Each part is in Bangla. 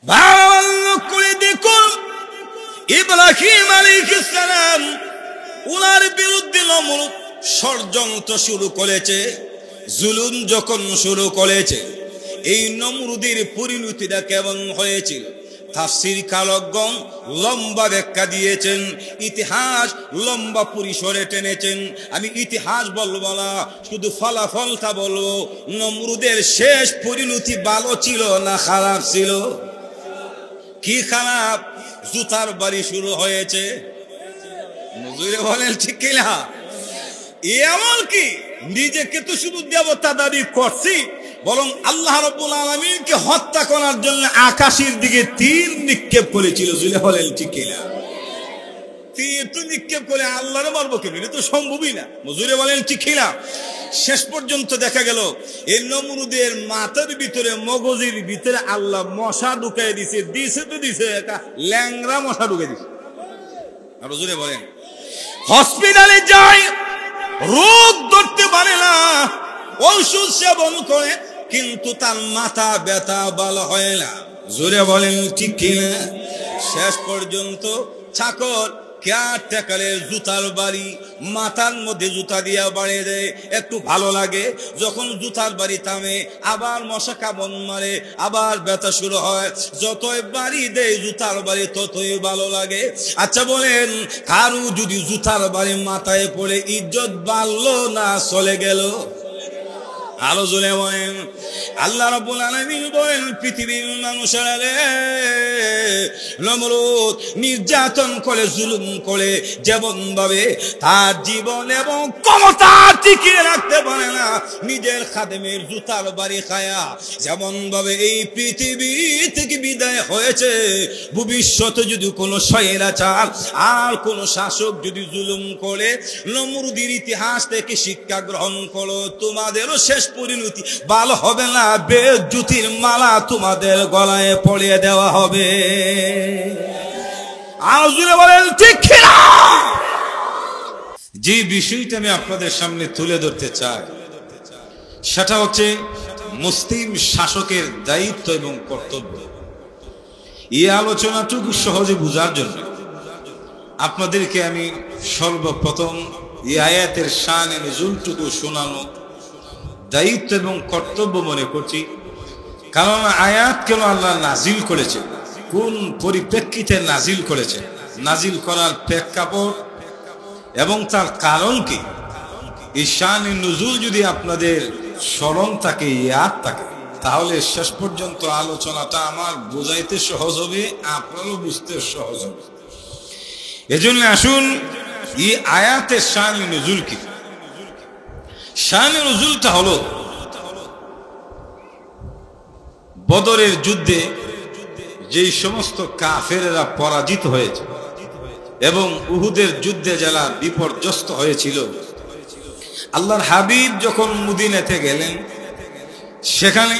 ভালো করে দেখুন, ইব্রাহিম আলাইহিস সালাম উনার বিরুদ্ধে নমরুদ ষড়যন্ত্র শুরু করেছে, জুলুম যখন শুরু করেছে, এই নমরুদের পরিণতিটা কেমন হয়েছিল তাফসীর কারকগণ লম্বা ব্যাখ্যা দিয়েছেন, ইতিহাস লম্বা পরিসরে টেনেছেন। আমি ইতিহাস বলবো না, শুধু ফলাফলটা বলবো। নমরুদের শেষ পরিণতি ভালো ছিল না খারাপ ছিল? কি খারাপ? জুতার বাড়ি শুরু হয়েছে। নজরে বলেন ঠিক কিনা? এমন কি নিজেকে তো শুধু দেবতা দাবি করছি, বরং আল্লাহ রাব্বুল আলামিনকে হত্যা করার জন্য আকাশের দিকে তীর নিক্ষেপ করেছিল। জুলে বলেন ঠিক কিনা? তীর তো নিক্ষেপ করে আল্লাহরে মারবো কেন? এটা তো সম্ভবই না। নজরে বলেন ঠিক কিনা? শেষ পর্যন্ত দেখা গেল এই নমরুদের মাথার ভিতরে, মগজের ভিতরে আল্লাহ মশা ঢুকাই দিছে। তো দিছে একটা ল্যাংরা মশা ঢুকাই দিছে। আর জোরে বলেন, হসপিটালে যায়, রোগ ধরতে পারে না, ঔষধ সেবন করে, কিন্তু তার মাথা ব্যথা ভালো হয় না। জোরে বলেন ঠিক কিনা? শেষ পর্যন্ত চাকর কেয়ারটেকারের জুতার বাড়ি মাথার মধ্যে জুতা দিয়া বাড়িয়ে দেয়, একটু ভালো লাগে। যখন জুতার বাড়ি থামে আবার মশা কামড় মারে, আবার ব্যথা শুরু হয়। যতই বাড়ি দেয় জুতার বাড়ি ততই ভালো লাগে। আচ্ছা বলেন, কারু যদি জুতার বাড়ি মাথায় পড়ে ইজ্জত বাড়লো না চলে গেল? আলো জোরে বলেন। আল্লাহ রাব্বুল আলামিন বলেন, পৃথিবীর মানুষেরা রে, নমরুদ নির্যাতন করে, জুলুম করে, যেমন ভাবে তার জীবন এবং ক্ষমতা টিকিয়ে রাখতে পারে না, নিজের খাদেমের জুতার বাড়ি খায়া যেমন ভাবে এই পৃথিবী থেকে বিদায় হয়েছে, ভবিষ্যতে যদি কোনো স্বৈরাচার আর কোন শাসক যদি জুলুম করে, নমরুদের ইতিহাস থেকে শিক্ষা গ্রহণ করো, তোমাদেরও শেষ পরিণতি ভালো হবে না। বেজ্জতির মালা তোমাদের গলায় পরিয়ে দেওয়া হবে। আর জুড়ে বলেন ঠিক কিনা? যে বিষয়টা আমি আপনাদের সামনে তুলে ধরতে চাই সেটা হচ্ছে মুসলিম শাসকের দায়িত্ব এবং কর্তব্য। এই আলোচনাটুকু সহজে বোঝার জন্য আপনাদেরকে আমি সর্বপ্রথম এই আয়াতের শান নুজুলটুকু শোনানো দায়িত্ব এবং কর্তব্য মনে করছি। কারণ আয়াত কেন আল্লাহ নাজিল করেছে, কোন পরিপ্রেক্ষিতে নাজিল করেছে, নাজিল করার প্রেক্ষাপট এবং তার কারণ কি, এই শান নুজুল যদি আপনাদের স্মরণ থাকে, ইয়াদ থাকে, তাহলে শেষ পর্যন্ত আলোচনাটা আমার বোঝাইতে সহজ হবে, আপনারও বুঝতে সহজ হবে। এজন্য আসুন এই আয়াতের শান নুজুল কি। শানে নুজুলটা হলো বদরের যুদ্ধে যেই সমস্ত কাফেরেরা পরাজিত হয়েছে এবং উহুদের যুদ্ধে যারা বিপর্যস্ত হয়েছিল, আল্লাহর হাবিব যখন মদিনাতে গেলেন, সেখানে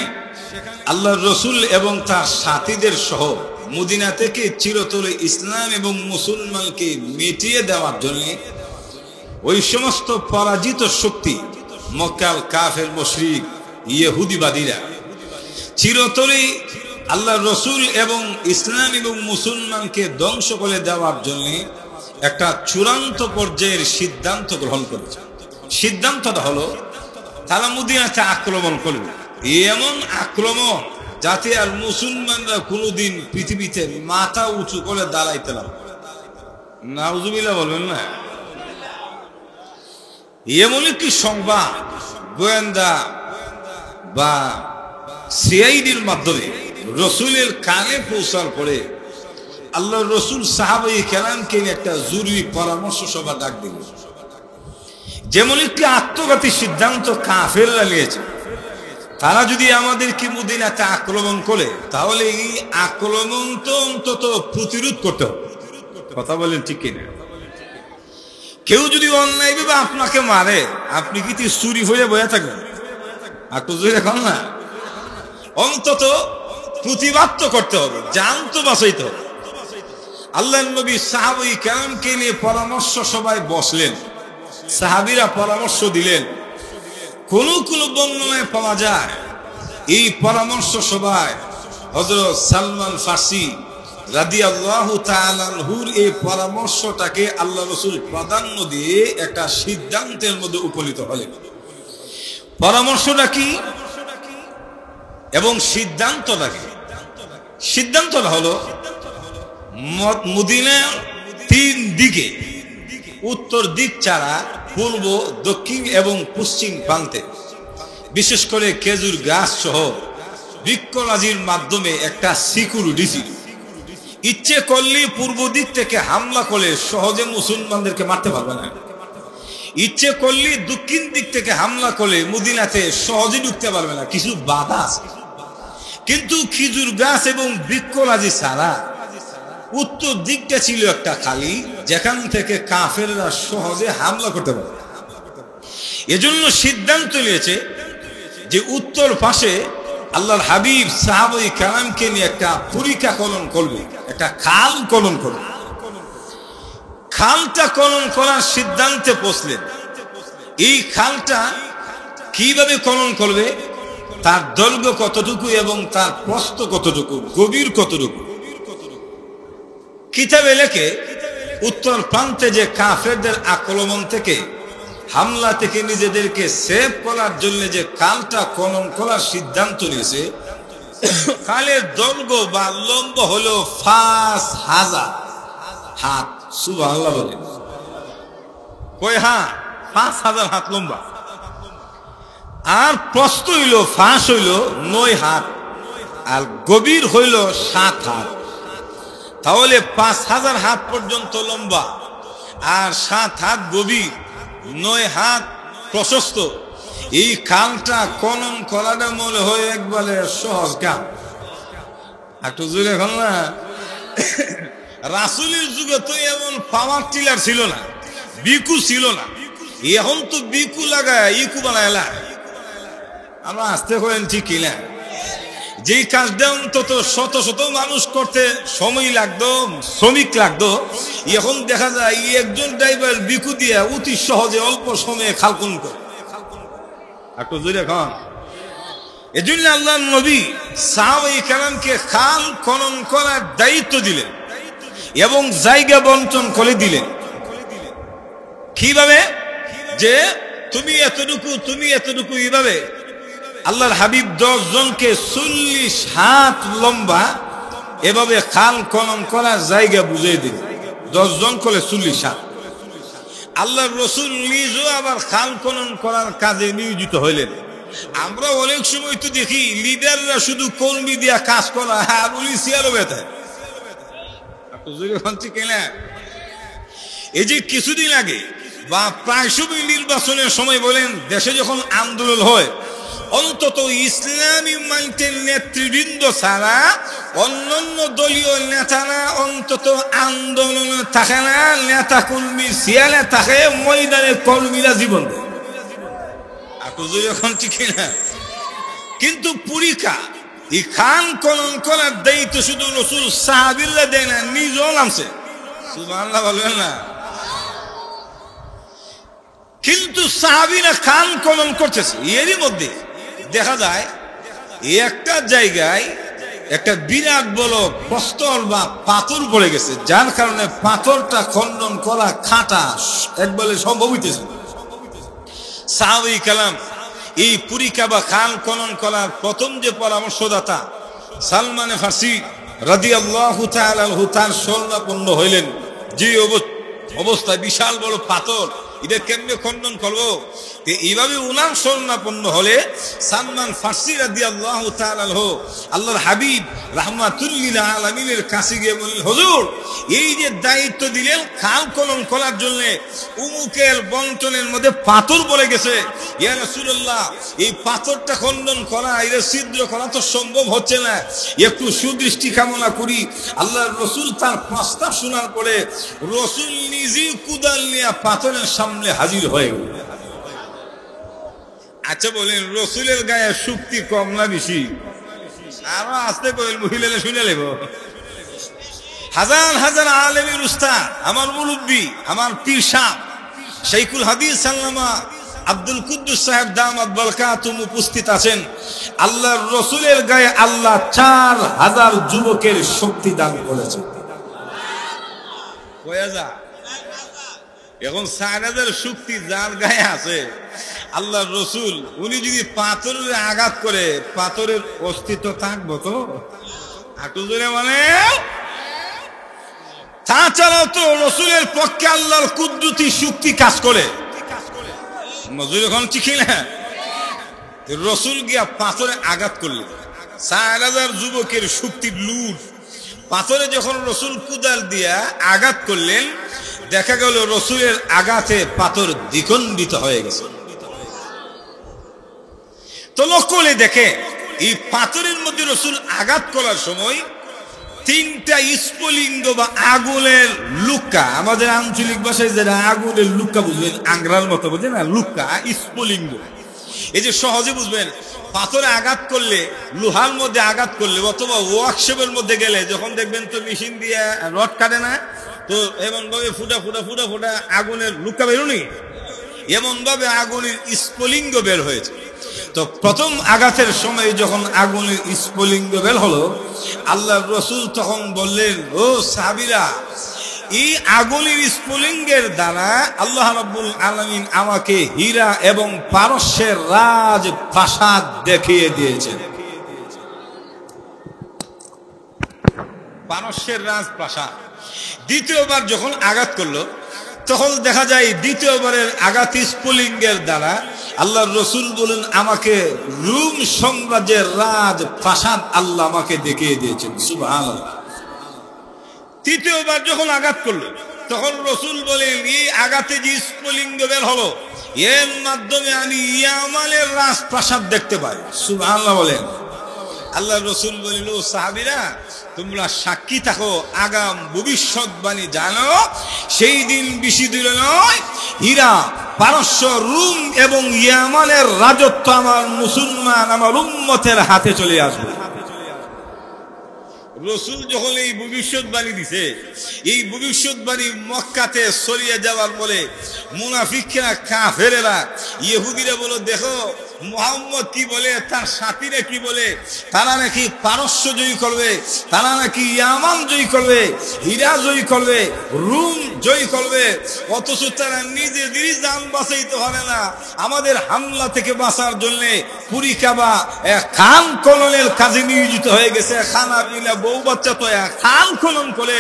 আল্লাহর রসুল এবং তার সাথীদের সহ মদিনা থেকে চিরতরে ইসলাম এবং মুসলমানকে মিটিয়ে দেওয়ার জন্য ওই সমস্ত পরাজিত শক্তি, মক্কাল কাফের মুশরিক ইহুদিবাদীরা চিরতরে আল্লাহর রসুল এবং ইসলাম এবং মুসলমানকে ধ্বংস করে দেওয়ার জন্য একটা চূড়ান্ত পর্যায়ের সিদ্ধান্ত গ্রহণ করেছে। সিদ্ধান্তটা হলো তারা মদিনাতে আক্রমণ করবে, এমন আক্রমণ যাতে আর মুসলমানরা কোনোদিন পৃথিবীতে মাথা উঁচু করে দাঁড়াইতে না। নাউজুবিল্লাহ বলবেন না? এমন একটি সংবাদ গোয়েন্দা বা সিআইডির মাধ্যমে রসুলের কানে পৌঁছার পরে আল্লাহ রসুল সাহাবায়ে কেরামকে একটা জরুরি পরামর্শ সভা ডাক দিল। যেমন একটি আত্মঘাতী সিদ্ধান্ত কাফেররা নিয়েছে, তারা যদি আমাদেরকে মদিনাতে আক্রমণ করে তাহলে এই আক্রমণ তো অন্তত প্রতিরোধ করতে হবে। কথা বলেন ঠিক কিনা? কেউ যদি অন্যায় ভাবে আপনাকে মারে, আপনি কি চুরি হয়ে বয়ে থাকবেন? একটু এখন না, অন্তত প্রতিবাদ তো করতে হবে, জান তো বাঁচাইতে হবে। আল্লাহর নবী সাহাবায়ে কেরামকে নিয়ে পরামর্শ সভায় বসলেন, সাহাবীরা পরামর্শ দিলেন। কোন কোন বর্ণনায় পাওয়া যায় এই পরামর্শ সভায় হযরত সালমান ফার্সি রাদিয়াল্লাহু তাআলা আনহুর এই পরামর্শটাকে আল্লাহ রাসূল প্রাধান্য দিয়ে একটা সিদ্ধান্তের মধ্যে উপনীত হলেন। পরামর্শটা কি এবং সিদ্ধান্তটা কি? সিদ্ধান্তটা হলো মদিনার 3 দিকে, উত্তর দিক ছাড়া পূর্ব, দক্ষিণ এবং পশ্চিম প্রান্তে বিশেষ করে খেজুর গাছ সহ বৃক্ষরাজির মাধ্যমে একটা সিকিউরিটি ছিল। ইচ্ছে করলে পূর্ব দিক থেকে হামলা করে সহজে মুসলমানদেরকে মারতে পারবে না, ইচ্ছে করলে দক্ষিণ দিক থেকে হামলা করে মদিনাতে সহজে ঢুকতে পারবে না, কিছু বাধা আছে। কিন্তু খেজুর গাছ এবং বৃক্ষরাজি ছাড়া উত্তর দিকটা ছিল একটা খালি, যেখান থেকে কাফেররা সহজে হামলা করতে পারে। এজন্য সিদ্ধান্ত নিয়েছে যে উত্তর পাশে আল্লাহর হাবিব সাহাবায়ে কেরামকে নিয়ে একটা পরিখা খনন করবে, একটা খাল খনন করবে। খালটা খনন করার সিদ্ধান্তে পৌঁছলেন। এই খালটা কিভাবে খনন করবে, তার দৈর্ঘ্য কতটুকু এবং তার প্রস্থ কতটুকু, গভীর কতটুকু, কিতাবে লেখে উত্তর প্রান্তে যে কাফেরদের আক্রমণ থেকে, হামলা থেকে নিজেদেরকে সেভ করার জন্য যে খালটা খনন করার সিদ্ধান্ত নিয়েছে, খালের দৈর্ঘ্য বা লম্ব হলো 5000 হাত। সুবহানাল্লাহ বলেন, কয় হাত? 5000 হাত লম্বা। আর প্রস্থ হইল, ফাঁস হইল 9 হাত, আর গভীর হইল 7 হাত। তাহলে 5000 হাত পর্যন্ত লম্বা আর 7 হাত গভীর, 9 হাত প্রশস্ত। এই খালটা খনন করাটা মনে হয় একবারে সহজ কাম। একটু জোরে এখন না, রাসূলের যুগে তো এমন পাওয়ার টিলার ছিল না, বিকু ছিল না। এখন তো বিকু লাগায় ইকু বানায়লা। আমরা আসতে করেন ঠিক কিনা? যেই কাজটা অন্তত শত শত মানুষ করতে সময় লাগতো, শ্রমিক লাগতো, এখন দেখা যায় একজন ড্রাইভার বিকু দিয়া অতি সহজে অল্প সময়ে খাল খনন করে। একটু জোরে খান। এজন্য আল্লাহর নবী সাহাবায়ে কেরামকে খাল খনন করার দায়িত্ব দিলেন এবং জায়গা বন্টন করে দিলেন। কিভাবে? যে তুমি এতটুকু, তুমি এতটুকু, এইভাবে আল্লাহর হাবিব 10 জনকে 40 হাত লম্বা এভাবে খাল খনন করার জায়গা বুঝিয়ে দিলেন। 10 জন করে 40 হাত। আল্লাহর রাসূল নিজেও আবার খাল খনন করার কাজে নিয়োজিত হইলেন। আমরা অনেক সময় তো দেখি লিডাররা শুধু কর্মী দিয়া কাজ করা, আর উনি চেয়ারও বেতায়। এই যে কিছুদিন আগে বা প্রায় সবই নির্বাচনের সময় বলেন, দেশে যখন আন্দোলন হয়, অন্তত ইসলামী মঞ্চের নেতৃবৃন্দ ছাড়া অন্যান্য দলীয় নেতারা অন্তত আন্দোলনে থাকে না, নেতা কর্মী সিয়ালে থাকে, ময়দানে কর্মীরা জীবন দেয়। এখন ঠিক না? কিন্তু পরীক্ষা এই খান খনন করার দায়িত্ব শুধু রাসূল সাহাবীরা দেয় না, নিজেও নামছে। সুবহানাল্লাহ বলবেন না? কিন্তু সাহাবীরা খান খনন করতেছে, এরই মধ্যে দেখা যায় একটা জায়গায় একটা বিরাট বড় প্রস্তর বা পাথর পড়ে গেছে, যার কারণে পাথরটা খনন করা খাটা একবারে সম্ভব হইতেছে। সাহাবায়ে কেরাম এই পরীক্ষা বা খান খনন করার প্রথম যে পরামর্শদাতা সালমান ফার্সি রাদিয়াল্লাহু তাআলা আনহু, তার শরণাপন্ন হইলেন। যে অবস্থায় বিশাল বড় পাথর, এটা কেমনে খনন করবো? এইভাবে উনার শরণাপন্ন হলে সালমান ফার্সি রাদিয়াল্লাহু তাআলা আনহু আল্লাহর হাবিব রাহমাতুল লিল আলামিনের কাছে গিয়ে বললেন, হুজুর এই যে দায়িত্ব দিলেন খাল খনন করার জন্য, উমুকের বন্টনের মধ্যে পাথর পড়ে গেছে, ইয়া রাসূলুল্লাহ এই পাথরটা খনন করা, এর ছিদ্র করা তো সম্ভব হচ্ছে না, একটু সুদৃষ্টি কামনা করি। আল্লাহর রাসূল তার প্রস্তাব শোনার পরে রাসূল নিজেই কুদাল নিয়ে পাথরের সামনে হাজির হয়ে গেল। আচ্ছা বলেন, রাসূলের গায়ে শক্তি কম না বেশি? আরো আসতে বলেন, মহিলারা শুনে নেব। হাজার হাজার আলেমের উস্তাদ, আমার মুরব্বী, আমার পীর সাহেব শাইখুল হাদিস আল্লামা আব্দুল কুদ্দুস সাহেব দামাত বারকাতুম উপস্থিত আছেন। আল্লাহর রসুলের গায়ে আল্লাহ 4000 যুবকের শক্তি দান করেছেন। এখন 4000 শক্তি যার গায়ে আছে, আল্লাহর রসুল উনি যদি পাথরের আঘাত করে, পাথরের অস্তিত্ব থাকবো তো? হাঁটু জোরে মানে তাছাড়াও তো রসুলের পক্ষে আল্লাহর কুদরতি শক্তি কাজ করে। মজুর এখন ঠিক না, রসুল গিয়া পাথরে আঘাত করলে 4000 যুবকের শক্তির লুট, পাথরে যখন রসুল কুদাল দিয়া আঘাত করলেন, দেখা গেল রসুলের আঘাতে পাথর দ্বিখণ্ডিত হয়ে গেছে। তো লক্ষ্য করে দেখে এই পাথরের মধ্যে রসুল আঘাত করার সময় 3টা স্ফুলিঙ্গ বা আগুনের লুক্কা, আমাদের আঞ্চলিক ভাষায় যেটা আগুনের লুক্কা বুঝবেন, আংরার মতো বুঝেন না, লুক্কা স্ফুলিঙ্গ, এই যে সহজে বুঝবেন। পাথরে আঘাত করলে, লোহার মধ্যে আঘাত করলে অথবা ওয়ার্কশপের মধ্যে গেলে যখন দেখবেন তো মেশিন দিয়ে রড কাটে না, তো এমন ভাবে ফুটা ফুটা ফুটা ফুটা আগুনের লুক্কা বেরোনি, এমন ভাবে আগুনের স্ফুলিঙ্গ বের হয়েছে। তো প্রথম আঘাতের সময় যখন আগুনের স্ফুলিঙ্গ বের হলো, আল্লাহর রসুল তখন বললেন, ও সাহাবীরা, এই আগুনের স্ফুলিঙ্গের দ্বারা আল্লাহ রাব্বুল আলামিন আমাকে হীরা এবং পারস্যের রাজ প্রাসাদ দেখিয়ে দিয়েছেন। পারস্যের রাজ প্রাসাদ। দ্বিতীয়বার যখন আঘাত করলো, তখন দেখা যায় দ্বিতীয়বারের আঘাত স্ফুলিঙ্গের দ্বারা আল্লাহর রসুল বলেন, আমাকে রোম সাম্রাজ্যের রাজ প্রাসাদ আল্লাহ আমাকে দেখিয়ে দিয়েছেন। সুবহানাল্লাহ। তৃতীয়বার যখন আঘাত করলো, তখন রসুল বলেন, এই আঘাতে যে স্ফুলিঙ্গ বের হলো, এর মাধ্যমে আমি ইয়ামানের রাজ প্রাসাদ দেখতে পাই। সুবহানাল্লাহ বলেন। আল্লাহ রসুল বলিল, সাহাবীরা, তোমরা সাক্ষী থাকো, আগাম ভবিষ্যৎবাণী জানো, সেই দিন বেশি দূরে নয়, হীরা, পারস্য, রোম এবং ইয়ামানের রাজত্ব আমার মুসলমান, আমার উম্মতের হাতে চলে আসবে। রসুল যখন এই ভবিষ্যৎবাণী দিছে, এই ভবিষ্যৎবাণী মক্কাতে ছড়িয়ে যাওয়ার পরে মুনাফিকরা, কাফেরেরা, ইহুদিরা বলো, দেখো মুহাম্মদ কি বলে, তার সাথীরা কি বলে, তারা নাকি পারস্য জয়ী করবে, তারা নাকি ইয়ামান জয়ী করবে, হীরা জয়ী করবে, রোম জয়ী করবে, অথচ তারা নিজেদের জান বাঁচাইতে পারে না। আমাদের হামলা থেকে বাঁচার জন্য পুরী কাবা খান খননের কাজে নিয়োজিত হয়ে গেছে। খানা পিনা বউ বাচ্চা তো খান খনন করে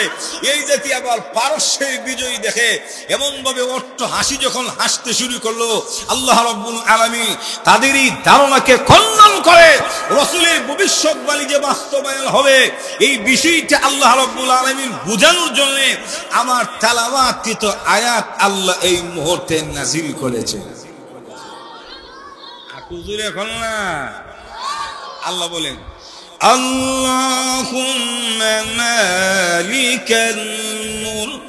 এই জাতি আবার পারস্যের বিজয়ী দেখে এমন ভাবে অট্ট হাসি যখন হাসতে শুরু করলো, আল্লাহ রাব্বুল আলামিন তাদেরই ধারণাকে খণ্ডন করে রসুলের ভবিষ্যৎবাণী যে বাস্তবায়ন হবে, এই বিষয়টা আল্লাহ রাব্বুল আলামিন বোঝানোর জন্য আমার তেলাওয়াতকৃত আয়াত আল্লাহ এই মুহূর্তে নাযিল করেছে। হুজুর এখন না, আল্লাহ বলেন, আল্লাহুম্মা মালিকাল মুলক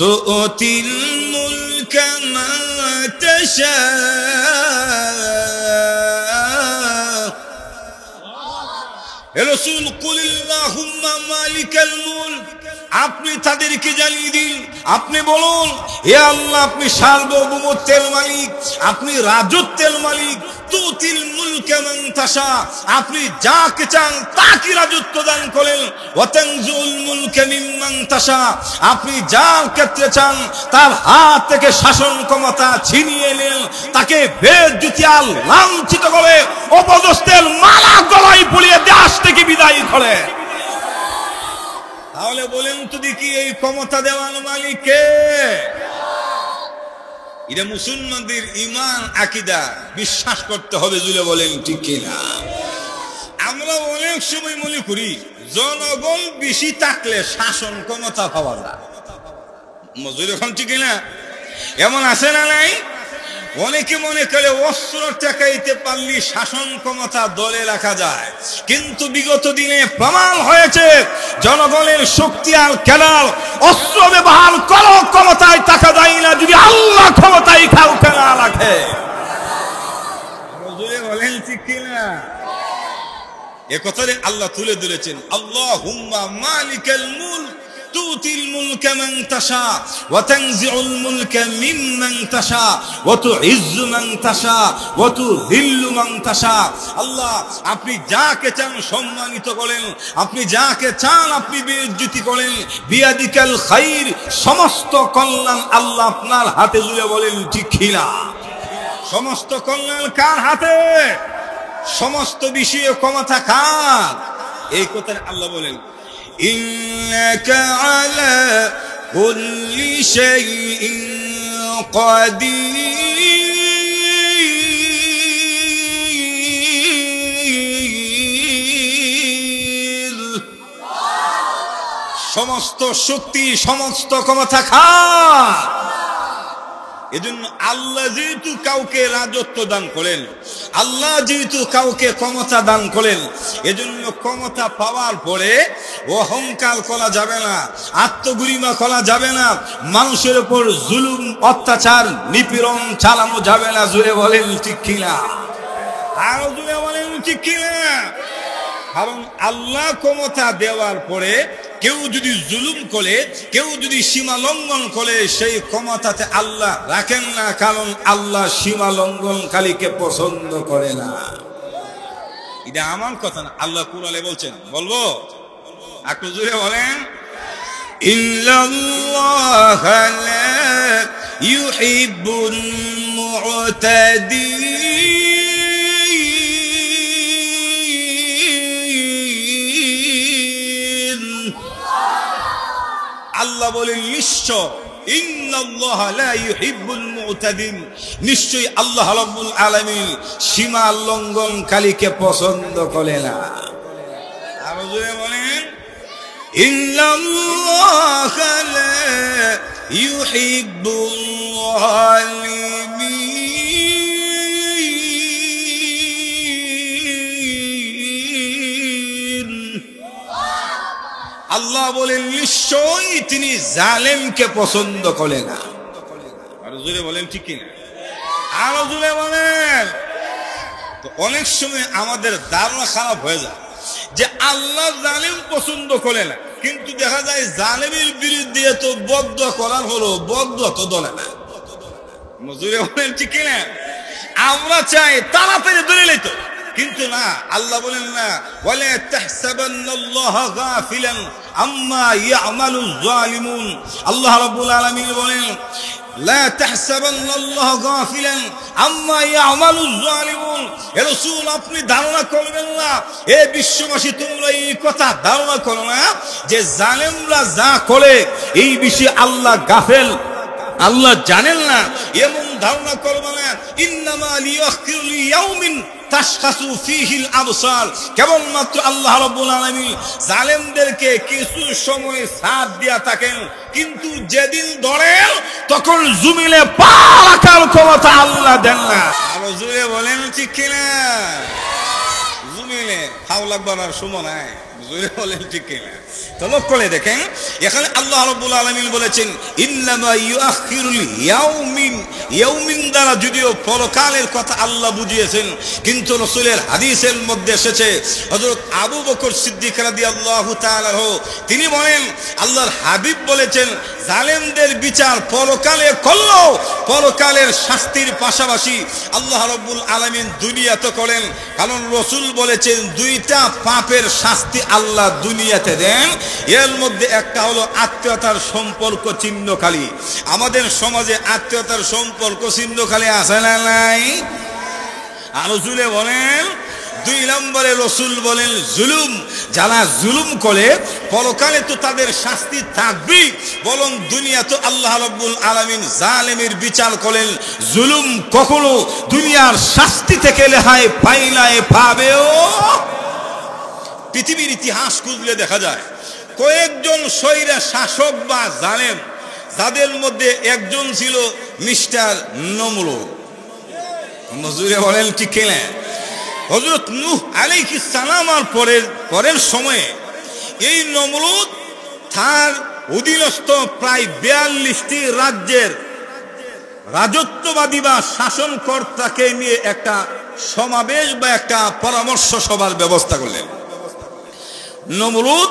তুতিল মুলকা মা তাশা। হে রাসূল, কুলিল্লাহুম্মা মালিকাল মুলক, আপনি তাদেরকে জানিয়ে দিন, আপনি বলুন, হে আল্লাহ, আপনি সার্বভৌমত্বের মালিক, আপনি রাজত্বের মালিক। তুতিল মুলকা মান তাশা, আপনি যাকে চান তাকে রাজত্ব দান করেন। ওয়া তানজুল মুলকা মিম্মান তাশা, আপনি যার ক্ষেত্রে চান তার হাত থেকে শাসন ক্ষমতা ছিনিয়ে নেন, তাকে বেইজ্জতি আর লাঞ্ছিত করে অপদস্থের মালা গলায় পরিয়ে দেশ থেকে বিদায় করে। তাহলে বলেন তো দেখি, এই ক্ষমতা দেওয়ার মালিক কে? এটা মুসলমানদের ঈমান আকীদা, বিশ্বাস করতে হবে। জুলে বলেন ঠিক কিনা? আমরা অনেক সময় মনে করি জনগণ বেশি থাকলে শাসন ক্ষমতা পাওয়া যায়। মজুর এখন ঠিক কিনা? এমন আছে না নাই? অনেকে মনে করে অস্ত্র ঠেকাইতে পারলে শাসন ক্ষমতা দলে রাখা যায়, কিন্তু বিগত দিনে প্রমাণ হয়েছে জনগণের শক্তি আর কেনাল অস্ত্র ব্যবহার করো, ক্ষমতায় থাকা যায় না যদি আল্লাহ ক্ষমতায় কাউকে না রাখে। বলেন ঠিক কিনা? এ কথাটা আল্লাহ তুলে ধরেছেন, আল্লাহুম্মা মালিকাল মুলক তুতিল মুলকা মান তাশা ওয়া তানজিউল মুলকা মিম্মান তাশা ওয়া তুইজ্জু মান তাশা ওয়া তুযিল্লু মান তাশা। আল্লাহ আপনি যাকে চান সম্মানিত করেন, আপনি যাকে চান আপনি বেইজ্জতি করেন। বিয়াদিকাল খাইর, সমস্ত কল্যাণ আল্লাহ আপনার হাতে। জুড়ে বলেন ঠিক কিনা? সমস্ত কল্যাণ কার হাতে? সমস্ত বিষয়ে ক্ষমতা কার? এই কথা আল্লাহ বলেন, ইন্নাকা আলা কুল্লি শাইইন কাদির। সমস্ত শক্তি, সমস্ত ক্ষমতা কার? এজন্য আল্লাহ যেহেতু কাউকে রাজত্ব দান করেন, আল্লাহ যেহেতু কাউকে ক্ষমতা দান করেন, এজন্য ক্ষমতা পাওয়ার পরে অহংকার করা যাবে না, আত্মগরিমা করা যাবে না, মানুষের উপর জুলুম অত্যাচার নিপীড়ন চালানো যাবে না। জুড়ে বলেন ঠিক কিনা? আরো জুড়ে বলেন ঠিক কিনা? কারণ আল্লাহ ক্ষমতা দেওয়ার পরে কেউ যদি জুলুম করে, কেউ যদি সীমা লঙ্ঘন করে, সেই ক্ষমতাতে আল্লাহ রাখেন না, কারণ আল্লাহ সীমা লঙ্ঘনকারীকে পছন্দ করে না। এটা আমার কথা না, আল্লাহ কুরআনে বলছেন। বলবো? একটু জোরে বলেন, ইন্নাল্লাহা লা ইউহিব্বুল মু'তাদিন। আল্লাহ বলেন নিশ্চয়, ইন্নাল্লাহা লা ইউহিব্বুল মু'তাদিন, নিশ্চয়ই আল্লাহ রাব্বুল আলামিন সীমা লঙ্ঘনকারীকে পছন্দ করে না। আরো জোরে বলেন, ইন্নাল্লাহা লা ইউহিব্বুল যালিমিন। আল্লাহ বলেন নিশ্চয়ই তিনি জালেমকে পছন্দ করে না। আরো জোরে বলেন ঠিক কিনা? আরো জোরে বলেন। তো অনেক সময় আমাদের ধারণা খারাপ হয়ে যায় যে আল্লাহ জালেম পছন্দ করে না, কিন্তু দেখা যায় জালেমের বিরুদ্ধে তো বদদুয়া করার হলো, বদদুয়া তো দলে না। জোরে বলেন ঠিক কিনা? আমরা চাই তাড়াতাড়ি ধরে লইতো, কিন্তু না, আল্লাহ বলেন না, ওয়ালা তাহসাবান্নাল্লাহা গাফিলান আম্মা ইয়ামালুজ জালিমুন। আল্লাহ রাব্বুল আলামিন বলেন, লা তাহসাবান্নাল্লাহা গাফিলান আম্মা ইয়ামালুজ জালিমুন। হে রাসূল, আপনি ধারণা করবেন না, হে বিশ্ববাসী তোমরা এই কথা ধারণা করো না যে জালেমরা যা করে এই বিষয়ে আল্লাহ গাফেল, আল্লাহ জানেন না, এমন ধারণা করবে না। ইন্নামা লিয়াখিরু লিয়াউমিন তাশখাসু ফীহিল আবসার। কেবলমাত্র আল্লাহ রাব্বুল আলামিন জালেমদেরকে কিছু সময় সাথ দিয়া থাকেন, কিন্তু যেদিন ধরেন তখন জমিনে পা রাখার ক্ষমতা আল্লাহ দেন না। আরো জোরে বলেন ঠিক কিনা? জমিনে খাও লাগবার সময় নাই। জোরে বলেন ঠিক কিনা? তলব করে দেখেন, এখানে আল্লাহ রাব্বুল আলামিন বলেছেন ইন্নামা ইউআখিরুল ইয়াউমিন। ইয়াউমিন দ্বারা যদিও পরকালের কথা আল্লাহ বুঝিয়েছেন, কিন্তু রাসূলের হাদিসের মধ্যে এসেছে হযরত আবু বকর সিদ্দিক রাদিয়াল্লাহু তাআলা তিনি বলেন, আল্লাহর হাবিব বলেছেন জালেমদের বিচার পরকালে করলেও পরকালের শাস্তির পাশাপাশি আল্লাহ রাব্বুল আলামিন দুনিয়াতে করেন। কারণ রাসূল বলেছেন দুইটা পাপের শাস্তি আল্লাহ দুনিয়াতে দেন। এর মধ্যে একটা হলো আত্মীয়তার সম্পর্ক ছিন্নকারী। আমাদের সমাজে আত্মীয়তার সম্পর্ক ছিন্নকারী আছে না নাই? আরো জুড়ে বলেন। দুই নম্বরে রাসূল বলেন জুলুম, যারা জুলুম করে পরকালে তো তাদের শাস্তি থাকবেই, বরং দুনিয়া তো আল্লাহ রাব্বুল আলামিন জালেমের বিচার করেন। জুলুম কখনো দুনিয়ার শাস্তি থেকে রেহাই পাবেও। পৃথিবীর ইতিহাস খুঁজলে দেখা যায় কয়েকজন স্বৈরা শাসক বা জালেম, যাদের মধ্যে একজন ছিল মিস্টার নমরুদ। নজরুল বলেন ঠিক কিনা? হযরত নূহ আলাইহিস সালামের পরের সময়ে এই নমরুদ তার অধীনস্থ প্রায় 42টি রাজ্যের রাজত্ববাদী বা শাসনকর্তাকে নিয়ে একটা সমাবেশ বা একটা পরামর্শ সভার ব্যবস্থা করলেন। নমরুদ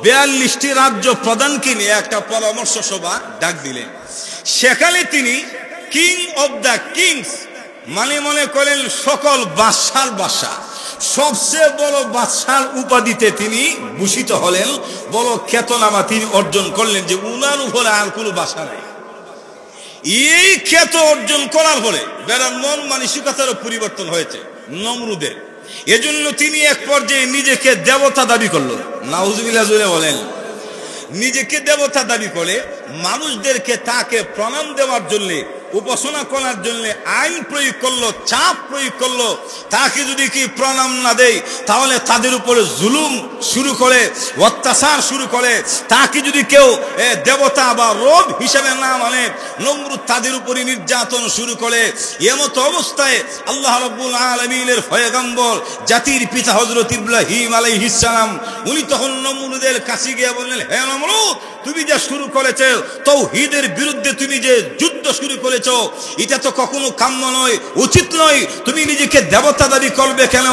42টি রাজ্য প্রধানকে নিয়ে একটা পরামর্শ সভা ডাক দিলেন। সেখানে তিনি কিং অব দ্য কিংস মানে মনে করেন সকল বাদশার বাদশা, সবচেয়ে বড় বাদশার উপাধিতে তিনি ভূষিত হলেন, বড় খ্যাতনামা তিনি অর্জন করলেন যে উনার উপরে আর কোনো বাদশা নেই। এই খ্যাত অর্জন করার পরে বেড়ার মন মানসিকতারও পরিবর্তন হয়েছে নমরুদের। এজন্য তিনি এক পর্যায়ে নিজেকে দেবতা দাবি করলেন। নাউজুবিল্লাহ জুড়ে বলেন, নিজেকে দেবতা দাবি করে মানুষদেরকে তাকে প্রণাম দেওয়ার জন্য, উপাসনা করার জন্য আইন প্রয়োগ করলো, চাপ প্রয়োগ করলো। তাকে যদি কি প্রণাম না দেয় তাহলে তাদের উপরে জুলুম শুরু করে, অত্যাচার শুরু করে। তাকে যদি কেউ দেবতা বা রব হিসেবে না মানে নমরুদ তাদের উপরে নির্যাতন শুরু করে। এমতো অবস্থায় আল্লাহ রাব্বুল আলামিনের পয়গম্বর জাতির পিতা হযরত ইব্রাহিম আলাইহিস সালাম উনি তখন নমরুদের কাছে গিয়ে বললেন, হে নমরুদ, তুমি যা শুরু করেছো তাওহীদের বিরুদ্ধে, তুমি যে যুদ্ধ শুরু করেছো এটা তো কখনো কাম্য নয়, উচিত নয়। তুমি নিজেকে দেবতা দাবি করবে কেন?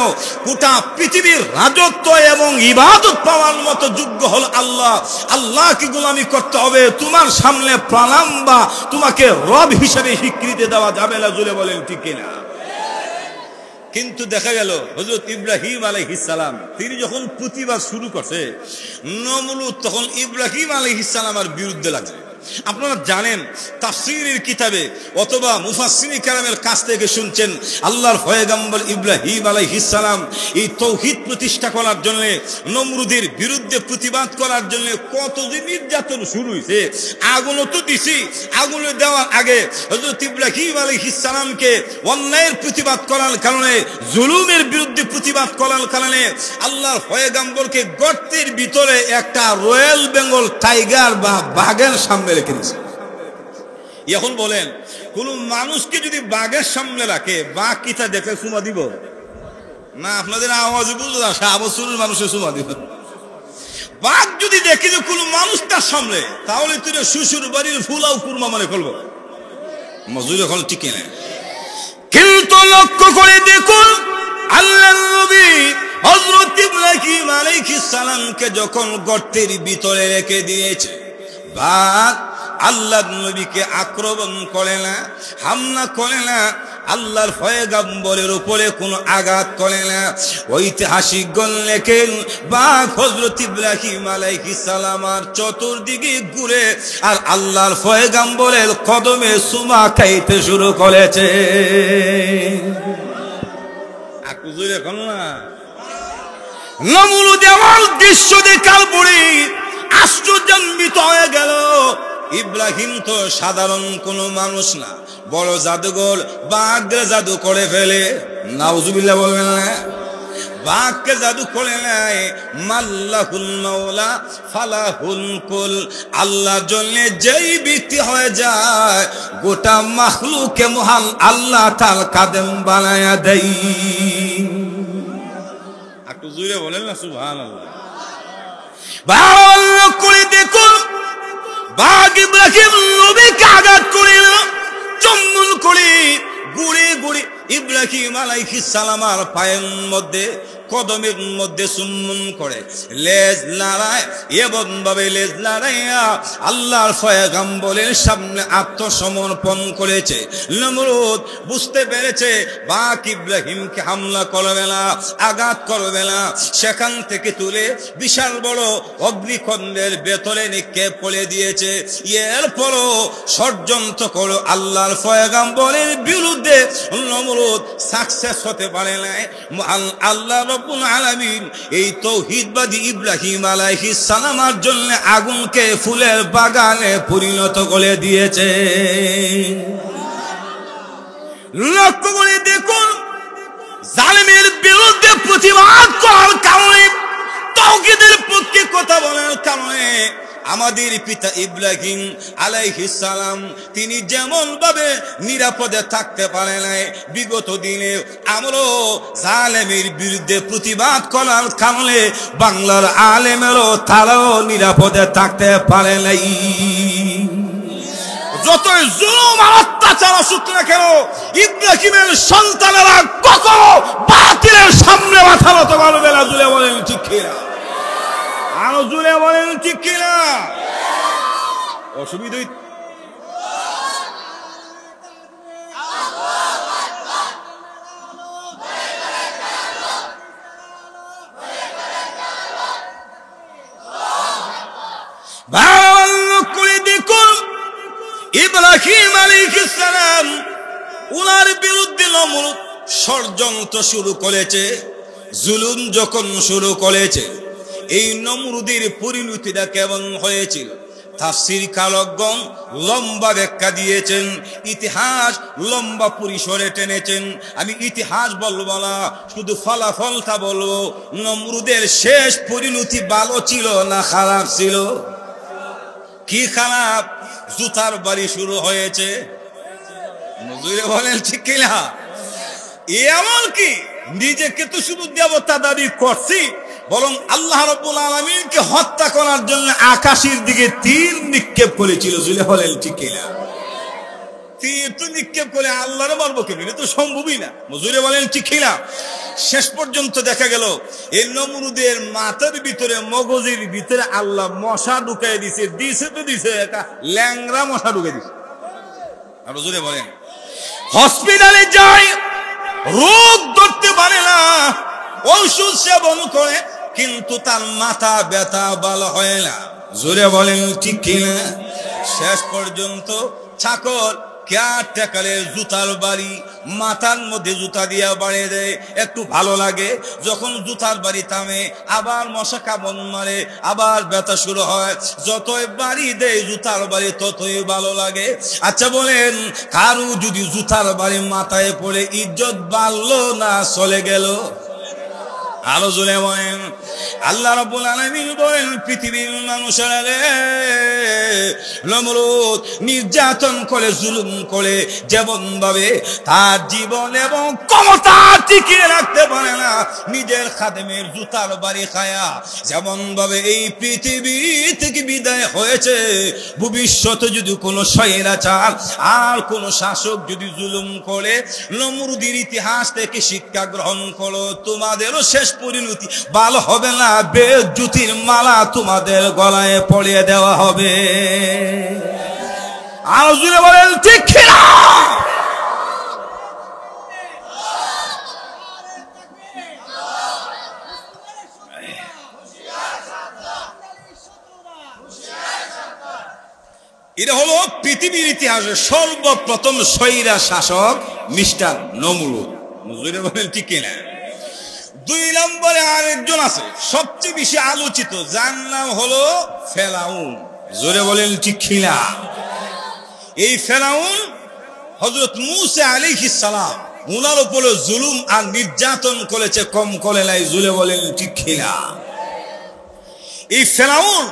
গোটা পৃথিবীর রাজত্ব এবং ইবাদত পাওয়ার মতো যোগ্য হল আল্লাহ। আল্লাহকে গোলামি করতে হবে। তোমার সামনে প্রণাম বা তোমাকে রব হিসেবে স্বীকৃতি দেওয়া যাবে না। জুড়ে বলেন ঠিক কিনা? কিন্তু দেখা গেল হযরত ইব্রাহিম আলাইহিস সালাম তিনি যখন প্রতিবাদ শুরু করছে, নমরুদ তখন ইব্রাহিম আলাইহিস সালামের বিরুদ্ধে লাগছে। আপনারা জানেন তাফসীরের কিতাবে অথবা মুফাসসিরিন কেরামের কাছ থেকে শুনছেন আল্লাহর পয়গম্বর ইব্রাহিম আলাইহিস সালাম এই তাওহীদ প্রতিষ্ঠা করার জন্য, নমরুদের বিরুদ্ধে প্রতিবাদ করার জন্য কত যে নির্যাতন শুরু হয়েছে। আগুনও তো দিছি, আগুনে দেওয়ার আগে হযরত ইব্রাহিম আলাইহিস সালামকে অন্যায়ের প্রতিবাদ করার কারণে, জুলুমের বিরুদ্ধে প্রতিবাদ করার কারণে আল্লাহর পয়গম্বরকে গর্তের ভিতরে একটা রয়্যাল বেঙ্গল টাইগার বা বাঘের সামনে রেখে দিয়েছে। এখন বলেন, কোন মানুষকে যদি বাঘের সামনে রাখে, বাঘ কি তা দেখে সুমা দিব না? আপনাদের আওয়াজ বুঝলো, শাহবসুরের মানুষের সুমা দিব। বাঘ যদি দেখে যে কোন মানুষ তার সামনে, তাহলে তুই শ্বশুর বাড়ির ফুলাও কুরমা মনে করবো। মজুর এখন ঠিক না। কিন্তু লক্ষ্য করে দেখুন, আল্লাহর নবী হযরত ইব্রাহিম আলাইহিস সালামকে যখন গর্তের ভিতরে রেখে দিয়েছে, বাঘ আল্লাহর নবীকে আক্রমণ করে না, হামলা করে না, আল্লাহর পয়গম্বরের উপরে কোনো আঘাত করে না। ঐতিহাসিকগণ লেখেন, বাঘ হযরত ইব্রাহিম আলাইহিস সালামের চতুর্দিকে ঘুরে আর আল্লাহর পয়গম্বরের কদমে চুমা খাইতে শুরু করেছে। আকুজুরে কোন না নমরুদ এমন দৃশ্য দেখার পরে আশ্চর্যান্বিত হয়ে গেল। ইব্রাহিম তো সাধারণ কোনো মানুষ না, বড় জাদুঘর, বাঘকে জাদু করে ফেলে। নাউজুবিল্লাহ বলবেন না? বাঘকে জাদু করে নাই। মাল্লাহুল মাওলা ফালাহুল কুল, আল্লাহর জন্য যেই ব্যক্তি হয়ে যায় গোটা মাখলুকে মহান আল্লাহ তার কাদেম বানায়া দেয়। একটু জোরে বলেন না সুবহানাল্লাহ। ভালো করে দেখুন, বাঘ ইব্রাহিম নবীকে আঘাত করে চম্বল করে গুড়ে গুড়ে ইব্রাহিম আলাইহিস সালামের পায়ের মধ্যে, কদমের মধ্যে চুম্বন করে লেজ নাড়ায়, এবং ভাবে লেজ নাড়াইয়া আল্লাহর পয়গম্বরের সামনে আত্মসমর্পণ করেছে। নমরুদ বুঝতে পেরেছে বাঘ ইব্রাহিমকে হামলা করবে না, আঘাত করবে না। সেখান থেকে তুলে বিশাল বড় অগ্নিকুণ্ডের ভেতরে নিক্ষেপ করে দিয়েছে। এরপরও ষড়যন্ত্র করো আল্লাহর পয়গম্বরের বিরুদ্ধে নমরুদ সাকসেস হতে পারে নাই। আল্লাহ রব্বুল আলামিন এই তাওহীদবাদী ইব্রাহিম আলাইহিস সালামের জন্য আগুনকে ফুলের বাগানে পরিণত করে দিয়েছে। লক্ষ্য করে দেখুন, জালিমের বিরুদ্ধে প্রতিবাদ করার কারণে, তাওহীদের পক্ষে কথা বলার কারণে আমাদের পিতা ইব্রাহিম আলাইহিস সালাম তিনি যেমন ভাবে নিরাপদে থাকতে পারে নাই, বিগত দিনে আমরাও জালেমের বিরুদ্ধে প্রতিবাদ করার কারণে বাংলার আলেমেরও তারাও নিরাপদে থাকতে পারে নাই। যতই জুলুম আর অত্যাচার আসুক না কেন, ইব্রাহিমের সন্তানেরা কখনো বাতিলের সামনে মাথা নত করবে না। জুলে বলেন ঠিক কিনা? আরো জোরে বলেন ঠিক কিনা? অসুবিধা ভালো করে দেখুন, ইব্রাহিম আলাইহিস সালাম উনার বিরুদ্ধে নমরুদ ষড়যন্ত্র শুরু করেছে, জুলুম যখন শুরু করেছে, এই নমরুদের পরিণতিটা কেমন হয়েছিল তাফসীর কারকগণ লম্বা ব্যাখ্যা দিয়েছেন, ইতিহাস লম্বা পরিসরে টেনেছেন। আমি ইতিহাস বলবো না, শুধু ফলাফলটা বলবো। নমরুদের শেষ পরিণতি ভালো ছিল না খারাপ ছিল? কি খারাপ? জুতার বাড়ি শুরু হয়েছে। নজরে বলেন ঠিক কিনা? এমন কি নিজেকে তো শুধু দেবতা দাবি করছি, বরং আল্লাহ রাব্বুল আলামিনকে হত্যা করার জন্য আকাশের দিকে তীর নিক্ষেপ করেছিল। জুলে বলেন ঠিক কিনা? তীর তো নিক্ষেপ করে আল্লাহরে মারবো কেন? এটা তো সম্ভবই না। মজুরে বলেন ঠিক কিনা? শেষ পর্যন্ত দেখা গেল এই নমরুদের মাথার ভিতরে, মগজের ভিতরে আল্লাহ মশা ঢুকাই দিছে। দিছে তো দিছে, একটা ল্যাংরা মশা ঢুকাই দিছে। আর জোরে বলেন, হসপিটালে যায়, রোগ ধরতে পারে না, ঔষধ সেবন করে, কিন্তু তার মাথা ব্যথা ভালো হয় না। জোরে বলেন ঠিক কিনা? শেষ পর্যন্ত চাকর কেয়ারটেকারের জুতার বাড়ি মাথার মধ্যে জুতা দিয়া বাড়িয়ে দেয়, একটু ভালো লাগে। যখন জুতার বাড়ি থামে, আবার মশা কামড় মারে, আবার ব্যথা শুরু হয়। যতই বাড়ি দেয় জুতার বাড়ি, ততই ভালো লাগে। আচ্ছা বলেন, কারু যদি জুতার বাড়ি মাথায় পড়ে ইজ্জত বাড়লো না চলে গেল? আরো জোরে বলেন। আল্লাহ রাব্বুল আলামিন বলেন, পৃথিবীর মানুষেরা রে, নমরুদ নির্যাতন করে, জুলুম করে, যেমন ভাবে তার জীবন এবং ক্ষমতা টিকিয়ে রাখতে পারে না, নিজের খাদেমের জুতার বাড়ি খায়া যেমন ভাবে এই পৃথিবী থেকে বিদায় হয়েছে, ভবিষ্যতে যদি কোনো স্বৈরাচার আর কোন শাসক যদি জুলুম করে, নমরুদের ইতিহাস থেকে শিক্ষা গ্রহণ করো, তোমাদেরও শেষ পরিণতি ভালো হবে না। বেজ্জতির মালা তোমাদের গলায় পরিয়ে দেওয়া হবে। আর জুড়ে বলেন ঠিক কিনা? এটা হলো পৃথিবীর ইতিহাসে সর্বপ্রথম স্বৈরা শাসক মিস্টার নমরুদ। জুড়ে বলেন ঠিক কিনা? দুই নম্বরে আরেকজন আছে সবচেয়ে বেশি আলোচিত, যার নাম হলো ফেরাউন। জোরে বলেন ঠিক কিনা? এই ফেরাউন হযরত মূসা আলাইহিস সালাম উনার উপরে জুলুম আর নির্যাতন করেছে, কম করে নাই। জোরে বলেন ঠিক কিনা? এই ফেরাউন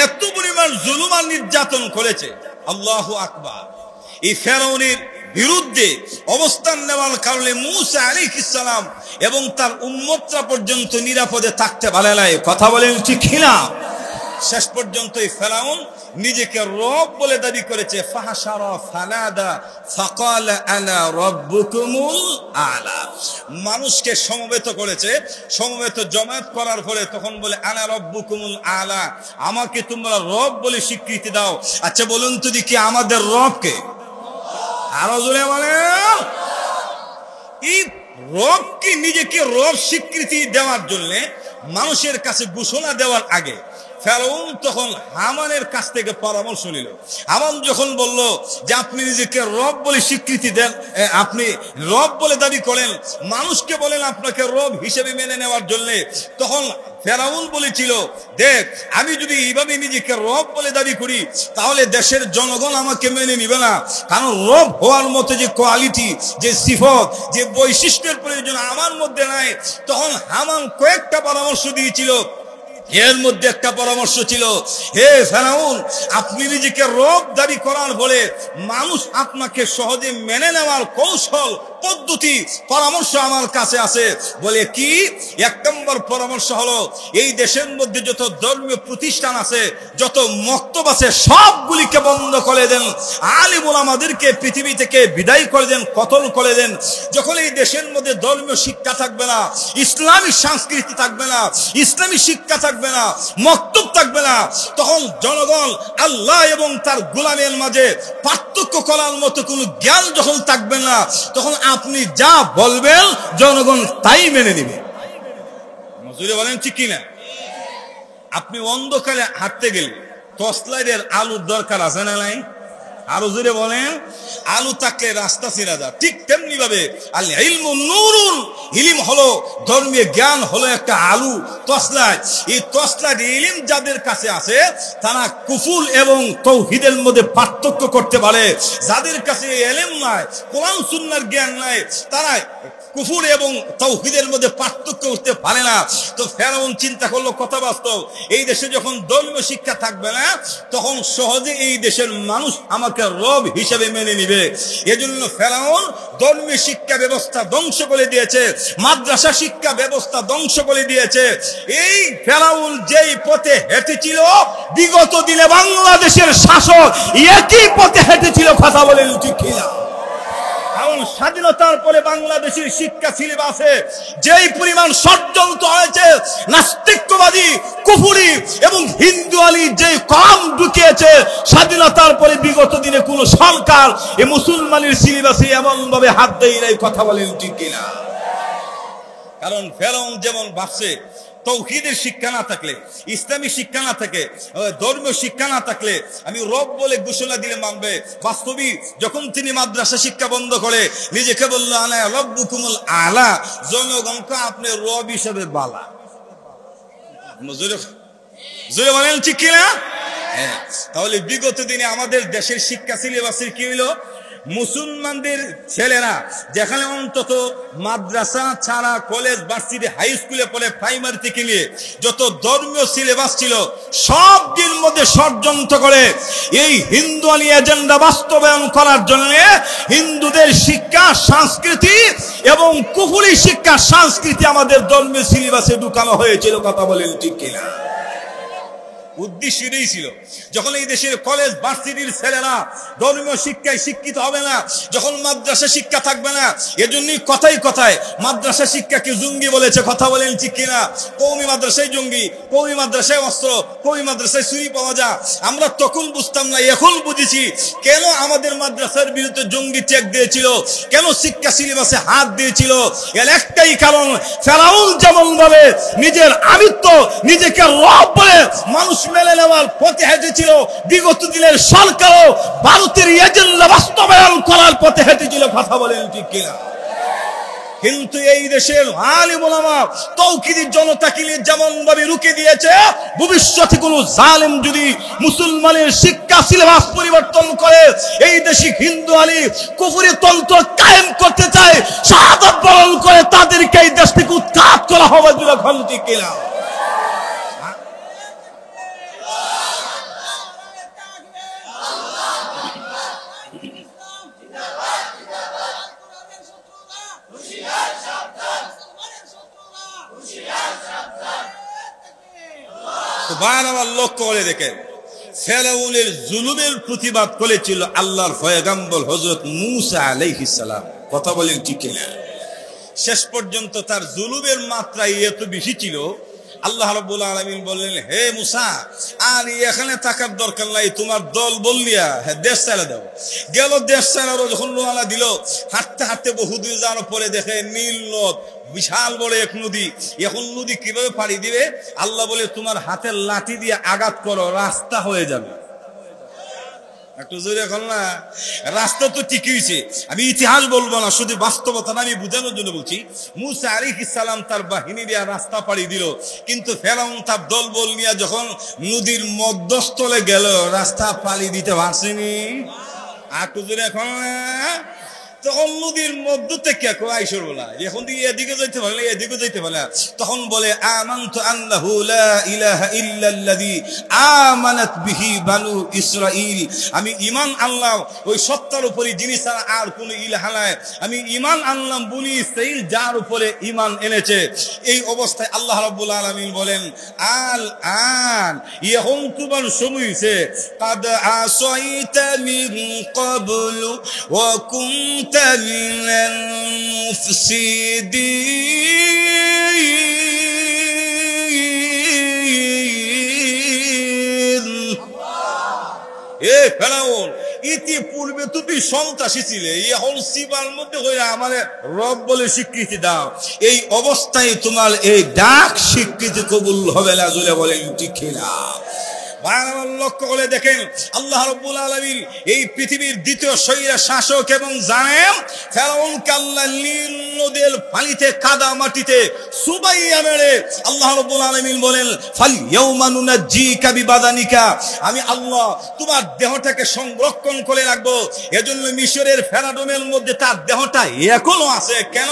এত পরিমাণ জুলুম আর নির্যাতন করেছে, আল্লাহু আকবার। এই ফেরাউনের বিরুদ্ধে অবস্থান নেওয়ার কারণে মূসা আলাইহিস সালাম এবং তার উম্মতরা পর্যন্ত নিরাপদে থাকতে পারে নাই। কথা বলেন ঠিক কিনা? শেষ পর্যন্ত এই ফেরাউন নিজেকে রব বলে দাবি করেছে। ফাহাশারা ফানাদা ফাকালা আনা রাব্বুকুমুল আলা। মানুষকে সমবেত করেছে, সমবেত জমায়েত করার পরে তখন বলে আনা রাব্বুকুমুল আলা, আমাকে তোমরা রব বলে স্বীকৃতি দাও। আচ্ছা বলুন তো দেখি, আমাদের রবকে? আরো জোরে বলেন। এই রবকে, নিজেকে রব স্বীকৃতি দেওয়ার জন্য মানুষের কাছে ঘোষণা দেওয়ার আগে ফেরাউন তখন হামানের কাছ থেকে পরামর্শ নিল। হামান যখন বলল যে আপনি নিজেকে রব বলে স্বীকৃতি দেন, আপনি রব বলে দাবি করেন, মানুষকে বলেন আপনাকে রব হিসেবে মেনে নেওয়ার জন্য, তখন ফেরাউন বলেছিল, দেখ আমি যদি এইভাবে নিজেকে রব বলে দাবি করি তাহলে দেশের জনগণ আমাকে মেনে নিবে না, কারণ রব হওয়ার মতো যে কোয়ালিটি, যে সিফত, যে বৈশিষ্ট্যের প্রয়োজন আমার মধ্যে নাই। তখন হামান কয়েকটা পরামর্শ দিয়েছিল, এর মধ্যে একটা পরামর্শ ছিল, হে ফেরাউন, আপনি নিজেকে রব দাবি করার ফলে মানুষ আপনাকে সহজে মেনে নেওয়ার কৌশল পদ্ধতি পরামর্শ আমার কাছে আছে। বলে কি? 1 নম্বর পরামর্শ হলো, এই দেশের মধ্যে যত ধর্মীয় প্রতিষ্ঠান আছে, যত মক্তব আছে, সবগুলিকে বন্ধ করে দেন। আলিম ওলামাদেরকে পৃথিবী থেকে বিদায় করে দেন, কতল করে দেন। যখন এই দেশের মধ্যে ধর্মীয় শিক্ষা থাকবে না, ইসলামী সংস্কৃতি থাকবে না, ইসলামী শিক্ষা থাকবে না, মক্তব থাকবে না, তখন জনগণ আল্লাহ এবং তার গোলামের মাঝে পার্থক্য করার মতো কোনো জ্ঞান যখন থাকবে না, তখন আপনি যা বলবেন জনগণ তাই মেনে নেবে। মজুরে বলেন ঠিক কিনা? আপনি অন্ধকারে হাঁটতে গেলে টর্চ লাইটের আলোর দরকার আছে না নাই? আরো জোরে বলেন। আলো থাকলে রাস্তা চেনা যায়। ঠিক তেমনি ভাবে আল ইলমু নূরুন, ইলম হলো, ধর্মীয় জ্ঞান হলো একটা আলো, টর্চ লাইট। এই টর্চ লাইট ইলম যাদের কাছে আছে তারা কুফর এবং তাওহীদের মধ্যে পার্থক্য করতে পারে। যাদের কাছে ইলম নাই, কোরআন সুন্নাহর জ্ঞান নাই, তারা কুফর এবং তাওহীদের মধ্যে পার্থক্য করতে পারে না। তো ফেরাউন চিন্তা করলো, কথা বাস্তব, এই দেশে যখন ধর্মীয় শিক্ষা থাকবে না, তখন সহজে এই দেশের মানুষ আমাকে রব হিসেবে মেনে নিবে। এজন্য ফেরাউন ধর্মীয় শিক্ষা ব্যবস্থা ধ্বংস করে দিয়েছে, মাদ্রাসা শিক্ষা ব্যবস্থা ধ্বংস করে দিয়েছে। এই ফেরাউন যেই পথে হেঁটেছিল, বিগত দিনে বাংলাদেশের শাসক একই পথে হেঁটেছিল। কথা বলেন ঠিক কিনা? কারণ স্বাধীনতার পরে বাংলাদেশের শিক্ষা সিলেবাসে যেই পরিমাণ ষড়যন্ত্র হয়েছে, নাস্তিকবাদী, কুফরি এবং হিন্দুয়ালি যে কম ঢুকিয়েছে, স্বাধীনতার পরে বিগত দিনে কোন সরকার এই মুসলমানের সিলেবাসে এমন ভাবে হাত দেয় নাই। কথা বলেন ঠিক কিনা? কারণ ফেরাউন যেমন ভাবছে, তাওহীদের শিক্ষা না থাকলে, ইসলামী শিক্ষা না থাকে, ধর্মীয় শিক্ষা না থাকলে আমি রব বলে ঘোষণা দিলে মানবে। বাস্তবিক যখন তিনি মাদ্রাসা শিক্ষা বন্ধ করে নিজেকে বলল আনা রব্বুকুমুল আলা, জনগণকে আপনি রব হিসেবে বালা। জোরে বলেন ঠিক কিনা? হ্যাঁ। তাহলে বিগত দিনে আমাদের দেশের শিক্ষা সিলেবাসের কি হইল? মুসলমানদের ছেলেরা যেখানে অন্তত মাদ্রাসা ছাড়া কলেজ, ভার্সিটি, হাই স্কুলে পড়ে, প্রাইমারি থেকে নিয়ে যত ধর্মীয় সিলেবাস ছিল, সব দিন মধ্যে ষড়যন্ত্র করে এই হিন্দুয়ানি এজেন্ডা বাস্তবায়ন করার জন্য হিন্দুদের শিক্ষা সংস্কৃতি এবং কুফরি শিক্ষা সংস্কৃতি আমাদের ধর্মীয় সিলেবাসে ঢুকানো হয়েছিল। কথা বলেন ঠিক কিনা? উদ্দেশ্য এটাই ছিল, যখন এই দেশের কলেজ, ভার্সিটির ছেলেরা ধর্মীয় শিক্ষায় শিক্ষিত হবে না, যখন মাদ্রাসা শিক্ষা থাকবে না, এজন্যই কথায় কথায় মাদ্রাসা শিক্ষাকে জঙ্গি বলেছে। কথা বলেন ঠিক কিনা? কওমি মাদ্রাসায় জঙ্গি, কওমি মাদ্রাসায় অস্ত্র, কওমি মাদ্রাসায় চুরি পাওয়া যায়। আমরা তখন বুঝতাম না, এখন বুঝেছি কেন আমাদের মাদ্রাসার বিরুদ্ধে জঙ্গি চেক দিয়েছিল, কেন শিক্ষা সিলেবাসে হাত দিয়েছিল। এর একটাই কারণ, ফেরাউন যেমন ভাবে নিজের আমিত্ব, নিজেকে রব বলে মানুষ মেনে নেওয়ার পথে হেঁটেছিল, বিগত দিনের সরকারও ভারতের এজেন্ডা বাস্তবায়ন করার পথে হেঁটেছিল। কথা বলেন ঠিক কিনা? কিন্তু এই দেশের আলিম ওলামা তাওহীদি জনতাকে যেমন ভাবে রুখে দিয়েছে, ভবিষ্যতে কোন জালেম যদি মুসলমানের শিক্ষা সিলেবাস পরিবর্তন করে এই দেশে হিন্দু আলী কুফরি তন্ত্র কায়েম করতে চায়, শাহাদাত বরণ করে তাদেরকে এই দেশ থেকে উৎখাত করা হবে। যখন ঠিক কিনা? লক্ষ্য করে দেখেন, ফেরাউনের জুলুমের প্রতিবাদ করেছিল আল্লাহর পয়গম্বর হযরত মূসা আলাইহিস সালাম। কথা বলেন ঠিক কিনা? শেষ পর্যন্ত তার জুলুমের মাত্রা এত বেশি ছিল, আল্লাহ রাব্বুল আলামিন বললেন, হে মূসা, আর এখানে থাকার দরকার নাই, তোমার দল বললিয়া দেশ ছেড়ে দাও। গেল, দেশ ছেড়ারও যখন রওনা দিল, হাঁটতে হাঁটতে বহুদূর যাওয়ার পরে দেখে নীল নদ, বিশাল বড় এক নদী। এখন নদী কিভাবে পাড়ি দিবে? আল্লাহ বলে, তোমার হাতের লাঠি দিয়ে আঘাত করো, রাস্তা হয়ে যাবে। একটু জোরে এখন না, রাস্তা তো ঠিকই হয়েছে। আমি ইতিহাস বলবো না, শুধু বাস্তবতা আমি বুঝানোর জন্য বলছি। মূসা আলাইহিস সালাম তার বাহিনী দিয়ে রাস্তা পাড়ি দিল, কিন্তু ফেরাউন তার দলবল নিয়ে যখন নদীর মধ্যস্থলে গেল, রাস্তা পাড়ি দিতে পারছেনি। একটু জোরে এখন। তখন নদীর মধ্য থেকে কেউ আইসর বলা, এখন দিকে এদিকে যাইতে পারলে এদিকে যাইতে পারলে, তখন বলে আমানতু আন্নাহু লা ইলাহা ইল্লাল্লাযী আমানাত বিহি বানু ইসরাঈল, আমি ঈমান আনলাম ওই সত্তার উপরে যিনি ছাড়া আর কোন ইলাহা নাই, আমি ঈমান আনলাম বনি ইসরাঈল যার উপরে ঈমান এনেছে। এই অবস্থায় আল্লাহ রাব্বুল আলামিন বলেন আল আন, এখন তোমার সময় হইছে, কাদ আসাইতা মিন ক্বাবলু ওয়া কুনতা মিনাল মুফসিদিন। এ ফেরাউন, ইতিপূর্বে তুমি সন্ত্রাসী ছিলে, এখন সিবার মধ্যে হয়ে আমারে রব বলে স্বীকৃতি দাও। এই অবস্থায় তোমার এই ডাক স্বীকৃতি কবুল হবে না, জুড়ে বলেন ঠিক না? লক্ষ্য করে দেখেন আল্লাহ রাব্বুল আলামিন এই পৃথিবীর দ্বিতীয় শৈরা শাসক এবং জানেন ফেরাউনকে আল্লাহ নীল নদের পানিতে কাদা মাটিতে সুবাইয়া মেরে আল্লাহ রাব্বুল আলামিন বলেন ফাল ইয়াউমা নুনাজ্জিকা বিবাদানিকা, আমি আল্লাহ তোমার দেহটাকে সংরক্ষণ করে রাখবো। এজন্য মিশরের ফেরাউনের মধ্যে তার দেহটা এখনো আছে। কেন?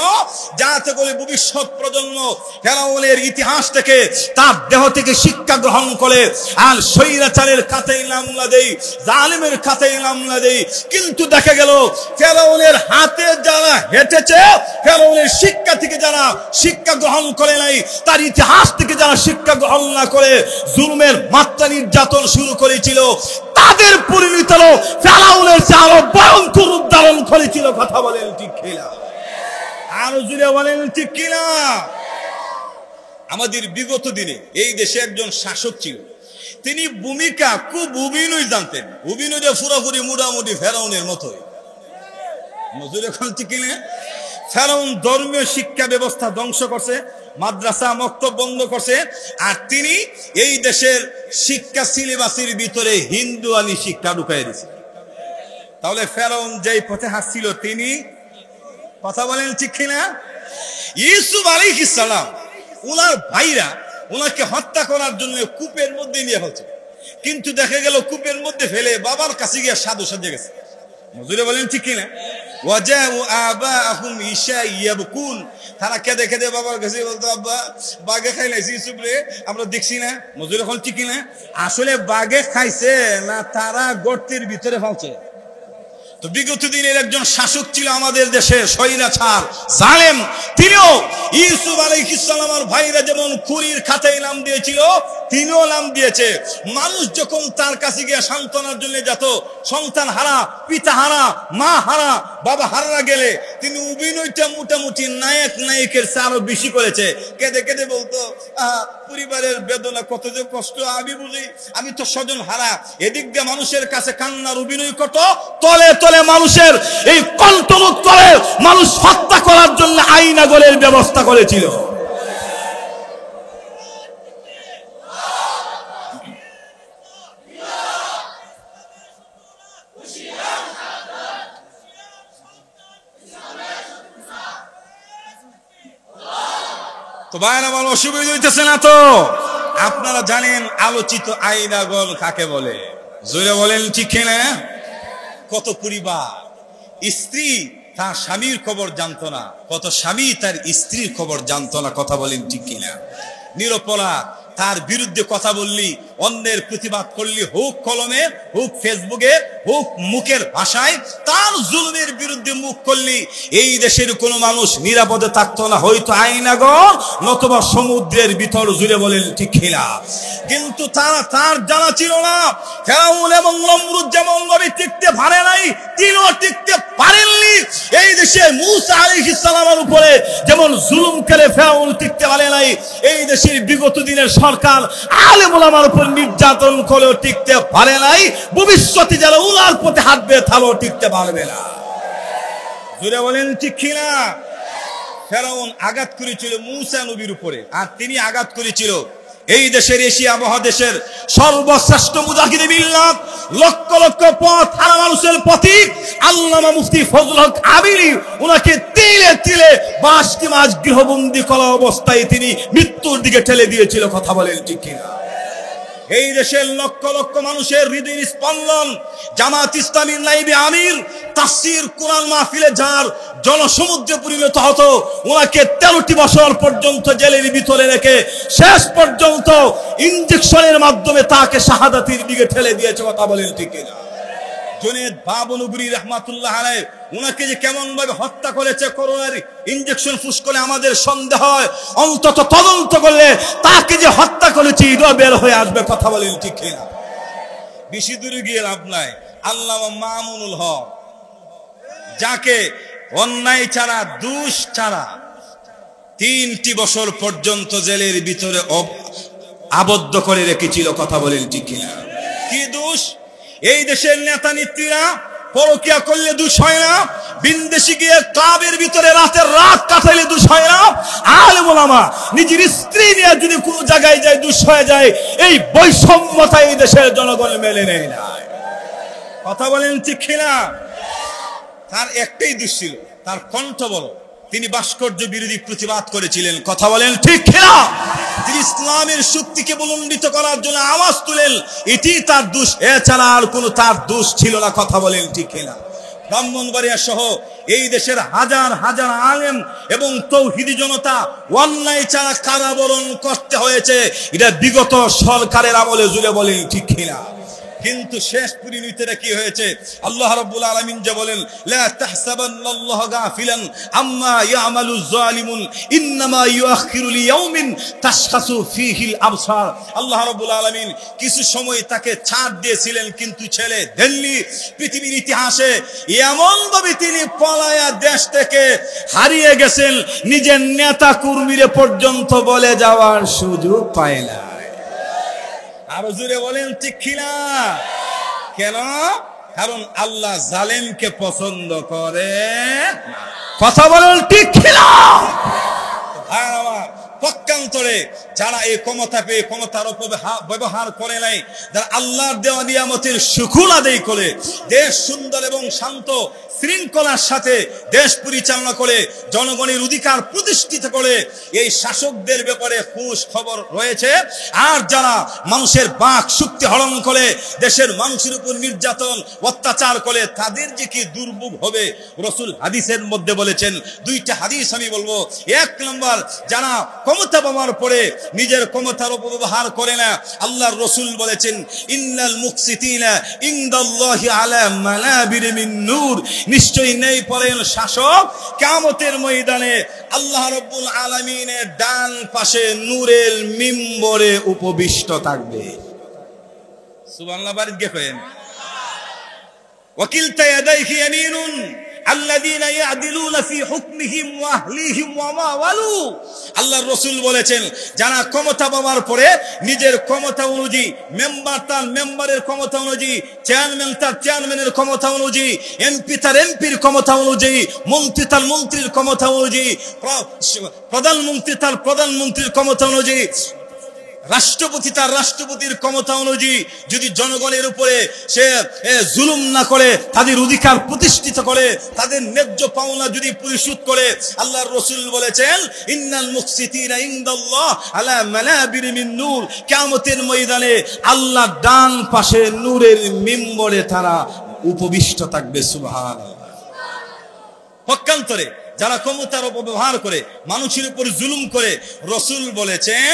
যাতে করে ভবিষ্যৎ প্রজন্ম ফেরাউনের ইতিহাস থেকে তার দেহ থেকে শিক্ষা গ্রহণ করে আর স্বৈরাচারের খাতায় নাম না দেই, জালেমের খাতায় নাম না দেই। কিন্তু দেখা গেল ফেরাউনের হাতে যারা হেঁটেছে, ফেরাউনের শিক্ষা থেকে যারা শিক্ষা গ্রহণ করে নাই, তার ইতিহাস থেকে যারা শিক্ষা গ্রহণ না করে জুলুমের মাত্রা নির্যাতন শুরু করেছিল, তাদের পরিণত হলো ফেরাউনের চেয়ে আরো ভয়ঙ্কর রূপ ধারণ করেছিল। কথা বলেন ঠিক কিনা? আরো জুড়ে বলেন ঠিক কিনা? আমাদের বিগত দিনে এই দেশে একজন শাসক ছিল, তিনি ভূমিকা খুব অভিনয় জানতেন। অভিনয়টা পুরোপুরি মোটামুটি ফেরাউনের মতোই। মজুর এখন ঠিক কিনা? ফেরাউন ধর্মীয় শিক্ষা ব্যবস্থা ধ্বংস করছে, মাদ্রাসা মক্তব বন্ধ করছে, আর তিনি এই দেশের শিক্ষা সিলেবাসের ভিতরে হিন্দুয়ানি শিক্ষা ঢুকাই দিয়েছে। তাহলে ফেরাউন যেই পথে হাসছিল, তিনি কথা বলেন ঠিক কিনা? ইউসুফ আলাইহিস সালাম ওনার ভাইরা ওনাকে হত্যা করার জন্য কূপের মধ্যে নিয়ে ফেলছে, কিন্তু দেখা গেল কূপের মধ্যে ফেলে বাবার কাছে গিয়ে সাধু সাজে গেছে। মজুরে বলেন ঠিক কিনা? ওয়াজাউ আবাহুম ইশাইয়াবকুন, তারা কেঁদে কেঁদে বাবার কাছে বলতো আব্বা বাঘে খাইলাইছি ইউসুফ রে, আমরা দেখছি না। মজুরে এখন ঠিক কিনা? আসলে বাঘে খাইছে না তারা গর্তের ভিতরে ফেলছে। তো বিগত দিনের একজন শাসক ছিল আমাদের দেশে, স্বৈরাচার জালেম, তিনিও ইউসুফ আলাইহিস সালামের ভাইরা যেমন খুরির খাতায় নাম দিয়েছিল, তিনিও নাম দিয়েছে। মানুষ যখন তার কাছে গিয়ে সান্ত্বনার জন্য যেত, সন্তান হারা, পিতা হারা, মা হারা, বাবা হারা গেলে তিনি অভিনয়টা মোটামুটি নায়ক নায়িকের চেয়ে আরো বেশি করেছে। কেঁদে কেঁদে বলতো পরিবারের বেদনা কত যে কষ্ট আমি বুঝি, আমি তো স্বজন হারা। এদিক দিয়ে মানুষের কাছে কান্নার অভিনয় করত, তলে তলে মানুষের এই কন্ট্রোল করে মানুষ হত্যা করার জন্য আইনাগরের ব্যবস্থা করেছিল। তো ভাইরা আমার অসুবিধা হইতেছে না তো? আপনারা জানেন আলোচিত আইনাগর কাকে বলে? জোরে বলেন ঠিক কিনা? কত পরিবার স্ত্রী তার স্বামীর খবর জানতো না, কত স্বামী তার স্ত্রীর খবর জানতো না। কথা বলেন ঠিক কিনা? নিরপরাধ, তার বিরুদ্ধে কথা বললি, অন্যের প্রতিবাদ করলি, হোক কলমে, হোক ফেসবুকে, হোক মুখের ভাষায়, তার জুলুমের বিরুদ্ধে মুখ করলি, এই দেশের কোনো মানুষ নিরাপদে থাকতো না, হয়তো আইনাগর নতুবা সমুদ্রের ভিতর। জুড়ে বলেন ঠিক কিনা? কিন্তু তার জানা ছিল না ফেরাউন এবং নমরুদ যেমন ভাবে টিকতে পারে নাই, তিনিও টিকতে পারেননি। এই দেশে মূসা আলাইহিস সালামের উপরে যেমন জুলুম করে ফেরাউন টিকতে পারে নাই, এই দেশের বিগত দিনের সরকার আলেম ওলামার উপর নির্যাতন করেও টিকতে পারে নাই। ভবিষ্যতে যারা উনার পথে হাঁটবে তারাও টিকতে পারবে না। জোরে বলেন ঠিক কিনা? ফেরাউন আঘাত করেছিল মূসা নবীর উপরে, আর তিনি আঘাত করেছিল এই দেশের এশিয়া মহাদেশের সর্বশ্রেষ্ঠ মুজাহিদে মিল্লাত, লক্ষ লক্ষ পথ হারা মানুষের প্রতীক আল্লামা মুফতি ফজলুল হক আমিরি, উনাকে তিলে তিলে 22 মাস গৃহবন্দী করা অবস্থায় তিনি মৃত্যুর দিকে ঠেলে দিয়েছিল। কথা বলেন ঠিক কিনা? এই দেশের লক্ষ লক্ষ মানুষের হৃদয়ের স্পন্দন, জামাত ইসলামীর নাইবে আমির তাফসীর কোরআন মাহফিলে যার জনসমুদ্রে পরিণত হতো, ওনাকে 13টি বছর পর্যন্ত জেলের ভিতরে রেখে শেষ পর্যন্ত ইনজেকশনের মাধ্যমে তাকে শাহাদাতের দিকে ঠেলে দিয়েছে। কথা বলেন ঠিক কিনা? জুনেদ বাবলুগুরি রহমাতুল্লাহ আলাইহি উনাকে যে কেমন ভাবে হত্যা করেছে, করোনার ইনজেকশন ফুস করে আমাদের সন্দেহ হয়, অন্তত তদন্ত করলে তাকে যে হত্যা করেছে এটা বের হয়ে আসবে। কথা বলেন ঠিক কিনা? বেশি দূরে গিয়ে লাভ নাই। আল্লামা মামুনুল হক, যাকে অন্যায় ছাড়া দোষ ছাড়া 3টি বছর পর্যন্ত জেলের ভিতরে আবদ্ধ করে রেখেছিল। কথা বলেন ঠিক কিনা? কি দোষ? এই দেশের নেতা নেত্রীরা পরকিয়া করলে দোষ হয় না, বিন্দেশি গিয়ে ক্লাবের ভিতরে রাতের রাত কাটাইলে দোষ হয় না, আলেম ওলামা নিজের স্ত্রী নিয়ে যদি কোনো জায়গায় যায় দোষ হয়ে যায়। এই বৈষম্যতা এই দেশের জনগণ মেনে নেয় না। কথা বলেন ঠিক কিনা? তার একটাই দোষ ছিল, তার কণ্ঠ বড়, তিনি ভাস্কর্য বিরোধী প্রতিবাদ করেছিলেন। কথা বলেন ঠিক কিনা? তিনি ইসলামের শক্তিকে বুলন্দিত করার জন্য আওয়াজ তুলেন, এটি তার দোষ, এছাড়া আর কোনো তার দোষ ছিল না। কথা বলেন ঠিক কিনা? ব্রাহ্মণবাড়িয়া সহ এই দেশের হাজার হাজার আলেম এবং তৌহিদি জনতা অন্যায় ছাড়া কারাবরণ করতে হয়েছে, এটা বিগত সরকারের আমলে। জুড়ে বলেন ঠিক কিনা? কিন্তু শেষ পরিণতিটা কি হয়েছে? আল্লাহ রাব্বুল আলামিন যে বলেন, লা তাহসাবান্নাল্লাহা গাফিলান আম্মা ইয়ামালুজ জালিমুন ইন্নামা ইউআখিরু লিয়াউমিন তাশখাসু ফীহিল আবসার। আল্লাহ রাব্বুল আলামিন কিছু সময় তাকে ছাড় দিয়েছিলেন, কিন্তু ছেলে দেননি। পৃথিবীর ইতিহাসে এমন ভাবে তিনি পলায়া দেশ থেকে হারিয়ে গেছেন, নিজের নেতা কর্মীরে পর্যন্ত বলে যাওয়ার সুযোগ পায় না। আরো জোরে বলেন ঠিক কিনা? কেন? কারণ আল্লাহ জালেমকে পছন্দ করে। কথা বলেন ঠিক কিনা? পক্ষান্তরে যারা এই ক্ষমতা পেয়ে ক্ষমতার ব্যবহার করে নাই, যারা আল্লাহর দেওয়া নিয়ামতের শুকর আদায় করে দেশ সুন্দর এবং শান্ত শৃঙ্খলার সাথে দেশ পরিচালনা করে জনগণের অধিকার প্রতিষ্ঠিত করে, এই শাসকদের ব্যাপারে খোঁজ খবর রয়েছে। আর যারা মানুষের বাক শক্তি হরণ করে দেশের মানুষের উপর নির্যাতন অত্যাচার করে, তাদের যে কি দুর্ভোগ হবে। রাসূল হাদিসের মধ্যে বলেছেন, 2টা হাদিস আমি বলবো। 1 নম্বর, যারা ক্ষমতা পাওয়ার পরে নিজের ক্ষমতার অপব্যবহার করে না, আল্লাহর রাসূল বলেছেন, ইন্নাল মুকসিতিনা ইনদাল্লাহি আলা মানাবির মিন নূর, নিশ্চয়ই নেই পরেন শাসক কিয়ামতের ময়দানে আল্লাহ রাব্বুল আলামিনের ডান পাশে নূরের মিম্বরে উপবিষ্ট থাকবে। সুবহানাল্লাহ। বাড়ি গিয়ে কইেন, ওয়াকিলতা ইয়াদাইহি ইয়ামিনুন আল্লাযীনা ইয়াদিলুনা ফি হুকমিহিম ওয়া আহলিহিম ওয়া মা ওয়ালু। আল্লাহর রাসূল বলেছেন, যারা ক্ষমতা পাওয়ার পরে নিজের ক্ষমতা অনুযায়ী, মেম্বার তার মেম্বারের ক্ষমতা অনুযায়ী, চেয়ারম্যান তার চেয়ারম্যানের ক্ষমতা অনুযায়ী, এমপি তার এমপির ক্ষমতা অনুযায়ী, মন্ত্রী তার মন্ত্রীর ক্ষমতা অনুযায়ী, প্রধানমন্ত্রী তার প্রধানমন্ত্রীর ক্ষমতা অনুযায়ী, রাষ্ট্রপতি তার রাষ্ট্রপতির ক্ষমতা অনুযায়ী যদি জনগণের উপরে সে জুলুম না করে, তাদের অধিকার প্রতিষ্ঠিত করে, তাদের ন্যায্য পাওনা যদি পরিশোধ করে, আল্লাহর রাসূল বলেছেন, ইন্নাল মুকসিতিনা ইনদাল্লাহ আলা মানাবির মিন নূর, কিয়ামতের ময়দানে আল্লাহর ডান পাশে নূরের মিম্বরে তারা উপবিষ্ট থাকবে। সুবহানাল্লাহ। পক্ষান্তরে যারা ক্ষমতার অপব্যবহার করে, মানুষের উপর জুলুম করে, রাসূল বলেছেন,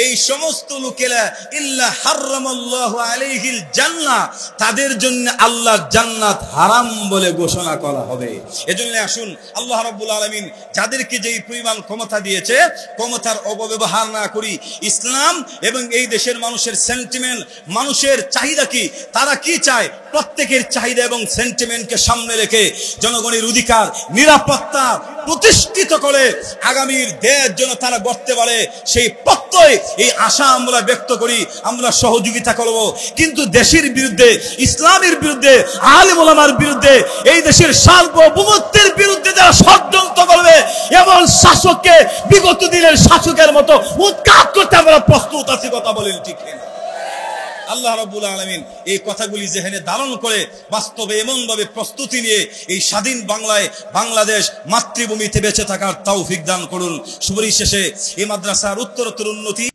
এই সমস্ত লোকেরা ইল্লা হারামাল্লাহু আলাইহিল জান্নাহ, তাদের জন্য আল্লাহর জান্নাত হারাম বলে ঘোষণা করা হবে। এজন্য আসুন, আল্লাহ রাব্বুল আলামিন যাদেরকে যেই পরিমাণ ক্ষমতা দিয়েছে, ক্ষমতার অপব্যবহার না করি। ইসলাম এবং এই দেশের মানুষের সেন্টিমেন্ট, মানুষের চাহিদা কি, তারা কি চায়, প্রত্যেকের চাহিদা এবং সেন্টিমেন্টকে সামনে রেখে জনগণের অধিকার, নিরাপত্তা প্রতিষ্ঠিত করে আগামীর দেশ যেন তারা গড়তে পারে, সেই প্রত্যয়, এই আশা আমরা ব্যক্ত করি। আমরা সহযোগিতা করব, কিন্তু দেশের বিরুদ্ধে, ইসলামের বিরুদ্ধে, আলেম ওলামার বিরুদ্ধে, এই দেশের সার্বভৌমত্বের বিরুদ্ধে যারা ষড়যন্ত্র করবে, এমন শাসককে বিগত দিনের শাসকের মতো উৎখাত করতে আমরা প্রস্তুত আছি। কথা বলেন ঠিক কিনা? আল্লাহ রাব্বুল আলামিন এই কথাগুলি যেখানে ধারণ করে বাস্তবে এমন ভাবে প্রস্তুতি নিয়ে এই স্বাধীন বাংলায়, বাংলাদেশ মাতৃভূমিতে বেঁচে থাকার তৌফিক দান করুন। সুপরিশেষে এই মাদ্রাসার উত্তরোত্তর উন্নতি